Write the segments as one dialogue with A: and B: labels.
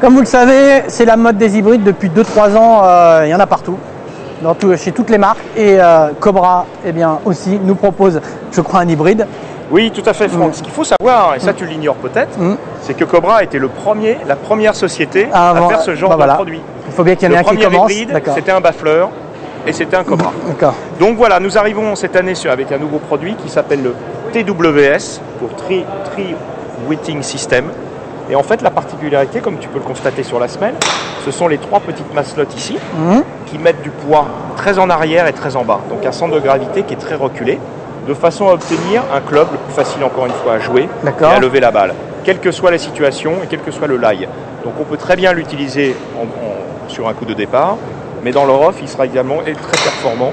A: Comme vous le savez, c'est la mode des hybrides depuis 2-3 ans, il y en a partout, chez toutes les marques. Et Cobra eh bien, aussi nous propose, je crois, un hybride.
B: Oui, tout à fait, Franck. Ce qu'il faut savoir, et ça tu l'ignores peut-être, c'est que Cobra a été la première société à faire ce genre de produit.
A: Il faut bien qu'il y en ait un qui commence.
B: Le premier hybride, c'était un baffleur et c'était un Cobra. Donc voilà, nous arrivons cette année avec un nouveau produit qui s'appelle le TWS, pour Tree Weighting System. Et en fait, la particularité, comme tu peux le constater sur la semelle, ce sont les 3 petites maslottes ici qui mettent du poids très en arrière et très en bas. Donc un centre de gravité qui est très reculé, de façon à obtenir un club le plus facile encore une fois à jouer et à lever la balle, quelles que soient les situations et quel que soit le lie. Donc on peut très bien l'utiliser sur un coup de départ, mais dans le rough, il sera également très performant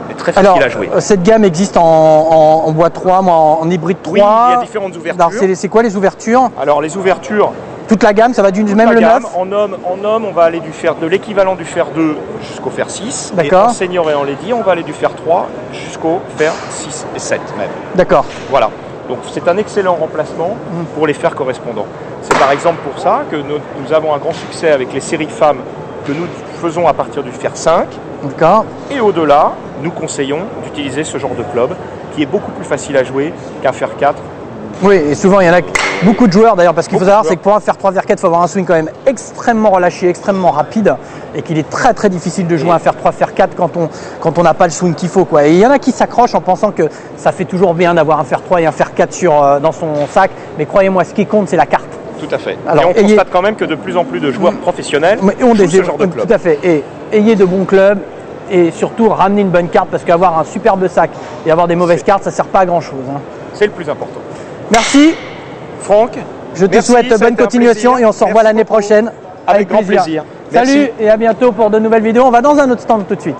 B: et très facile à jouer.
A: Cette gamme existe en bois 3, en hybride 3.
B: Oui, il y a différentes ouvertures.
A: C'est quoi les ouvertures?
B: Alors les ouvertures...
A: Toute la gamme, ça va du même le 9?
B: En homme, on va aller de l'équivalent du fer 2 jusqu'au fer 6. Et en senior et en lady, on va aller du fer 3 jusqu'au fer 6 et 7 même.
A: D'accord.
B: Voilà. Donc c'est un excellent remplacement pour les fers correspondants. C'est par exemple pour ça que nous avons un grand succès avec les séries femmes que nous faisons à partir du fer 5.
A: D'accord.
B: Et au-delà, nous conseillons d'utiliser ce genre de club qui est beaucoup plus facile à jouer qu'un fer 4.
A: Oui, et souvent il y en a beaucoup de joueurs d'ailleurs, parce qu'il faut savoir, c'est que pour un fer 3 vers 4, il faut avoir un swing quand même extrêmement relâché, extrêmement rapide, et qu'il est très très difficile de jouer un fer 3 fer 4 quand on n'a pas le swing qu'il faut, quoi. Et il y en a qui s'accrochent en pensant que ça fait toujours bien d'avoir un fer 3 et un fer 4 dans son sac, mais croyez-moi, ce qui compte, c'est la carte.
B: Tout à fait. Alors, et on constate quand même que de plus en plus de joueurs professionnels jouent ce genre de club.
A: Tout à fait. Et ayez de bons clubs. Et surtout, ramenez une bonne carte, parce qu'avoir un superbe sac et avoir des mauvaises cartes, ça ne sert pas à grand chose.
B: C'est le plus important.
A: Merci
B: Franck.
A: Je te souhaite bonne continuation et on se revoit l'année prochaine.
B: Avec grand plaisir.
A: Salut et à bientôt pour de nouvelles vidéos. On va dans un autre stand tout de suite.